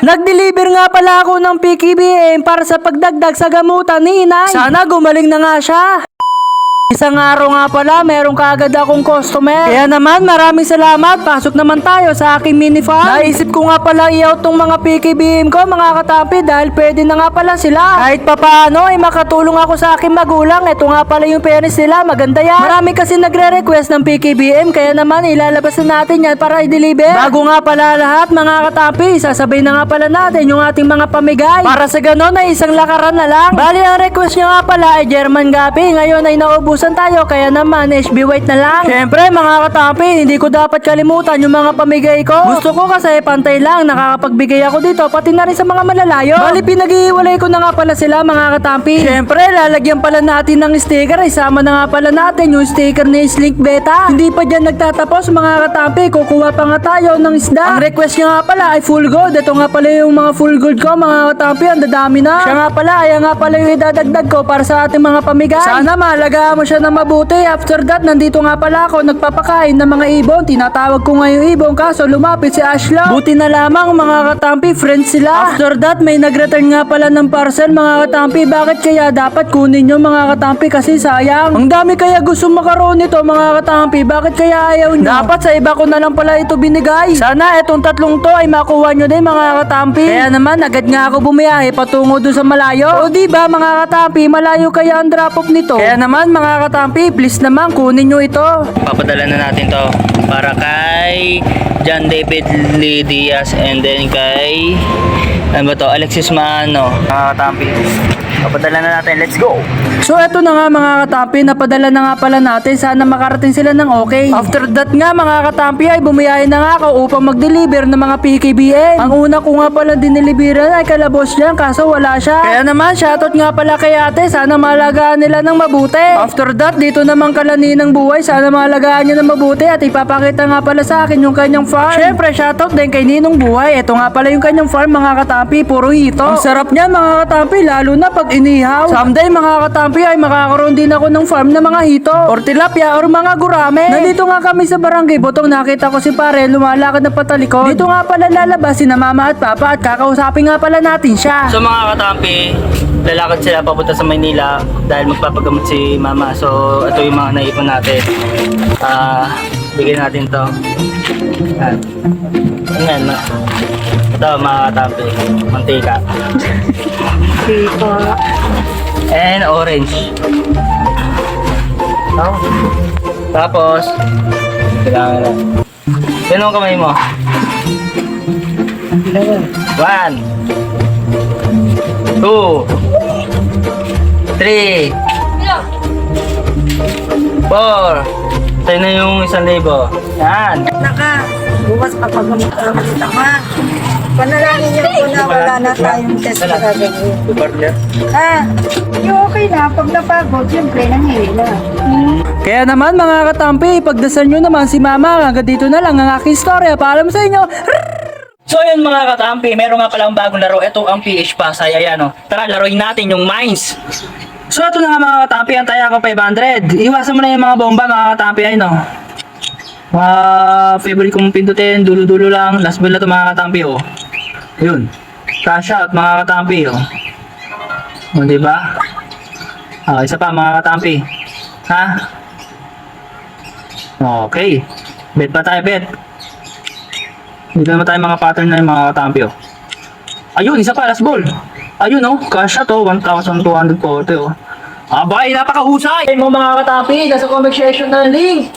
Nag-deliver nga pala ako ng PKBM para sa pagdagdag sa gamutan ni inay. Sana gumaling na nga siya. Isang araw nga pala, meron kaagad akong customer. Kaya naman, maraming salamat. Pasok naman tayo sa aking mini farm. Naisip ko nga pala i-out tong mga PKBM ko, mga katampi, dahil pwede na nga pala sila. Kahit papaano, ay makatulong ako sa aking magulang. Ito nga pala yung parents nila, maganda yan. Marami kasi nagre-request ng PKBM, kaya naman ilalabas na natin yan para i-deliver. Bago nga pala lahat, mga katampi, sasabay na nga pala natin yung ating mga pamigay. Para sa ganon ay isang lakaran na lang. Bali, ang request nyo nga pala ay German Gapi. Ngayon ay naubos tayo, kaya naman HB White na lang. Syempre mga katampi, hindi ko dapat kalimutan yung mga pamigay ko. Gusto ko kasi pantay lang, nakakapagbigay ako dito pati na rin sa mga malalayo. Bali pinag-iwalay ko na nga pala sila mga katampi. Syempre lalagyan pala natin ng sticker, isama na nga pala natin yung sticker ni Slink Beta. Hindi pa dyan nagtatapos mga katampi, kukuha pa nga tayo ng isda. Ang request niya nga pala ay full gold. Ito nga pala yung mga full gold ko mga katampi, ang dadami na. Siya nga pala, ayan nga pala yung idadagdag ko para sa ating mga pamigay. Sana malagaan mo siya na mabuti. After that, nandito nga pala ako nagpapakain ng mga ibon. Tinatawag ko nga yung ibon kaso lumapit si Ashla. Buti na lamang mga katampi, friends sila. After that, may nag-return nga pala ng parcel mga katampi. Bakit kaya dapat kunin nyo mga katampi kasi sayang? Ang dami kaya gusto makaroon nito mga katampi. Bakit kaya ayaw nyo? Dapat sa iba ko na lang pala ito binigay. Sana etong tatlong to ay makuha nyo din mga katampi. Kaya naman agad nga ako bumiyahe patungo doon sa malayo. O diba mga katampi, malayo kaya ang drop off nito. Kaya naman mga katampi, please naman kunin nyo ito. Papadala na natin to para kay John David Lee Diaz and then kay ano ba to? Alexis Maano. Mga katampi. Papadala na natin. Let's go! So eto na nga mga katampi, napadala na nga pala natin. Sana makarating sila ng okay. After that nga mga katampi ay bumiyahe na nga ako upang mag-deliver ng mga PKBM. Ang una ko nga pala dineliveran ay kalabos niyan kaso wala siya. Kaya naman shoutout nga pala kay ate, sana malagaan nila ng mabuti. After that dito naman kala Ninang Buhay, sana malagaan niya ng mabuti at ipapakita nga pala sa akin yung kanyang farm. Syempre shoutout din kay Ninong Buhay. Ito nga pala yung kanyang farm mga katampi, puro hito. Ang sarap niyan mga katampi lalo na pag inihaw. Someday mga katampi ay makakaroon din ako ng farm na mga hito or tilapia or mga gurame. Nandito nga kami sa Barangay Botong, nakita ko si pare lumalakad na patalikod. Dito nga pala lalabas si na mama at papa at kakausapin nga pala natin siya. So mga katampi, lalakad sila papunta sa Maynila dahil magpapagamot si mama. So ito yung mga naipon natin. Bigyan natin to. Ayan. Ito mga katampi, mantika. And orange. Oh. Tapos, kailangan na. Yan ang kamay mo. 1 2 3 4. Tayo na yung 1,000. Yan. Naka, bukas papagamit ka kita ma. Panalangin niyo po na wala na tayong test na gagawin. Yung okay na, pag napagod, siyempre nangihila. Kaya naman mga katampi, pagdasal nyo naman si mama. Hanggang dito na lang ang aking storya. Paalam sa inyo. So yun mga katampi, meron nga palang bagong laro. Ito ang PH Pasay. Ayan o. Tara, laruin natin yung mines. So ito na nga mga katampi, ang taya ko 500. Iwasan mo na yung mga bomba mga katampi. Ayun o. Mga favorite kong pindutin, dulo-dulo lang. Last ball na ito mga katampi o. Yun. Cash out mga katampi o. O diba? Isa pa mga katampi. Ha? Okay. Bet pa tayo, bet. Dito naman tayo mga pattern na yung mga katampi oh. Ayun, isa pa, last ball. Ayun oh, cash out oh, 1,240 oh. Abay, napakahusay! Ayun mo mga katampi, nasa comment section na link.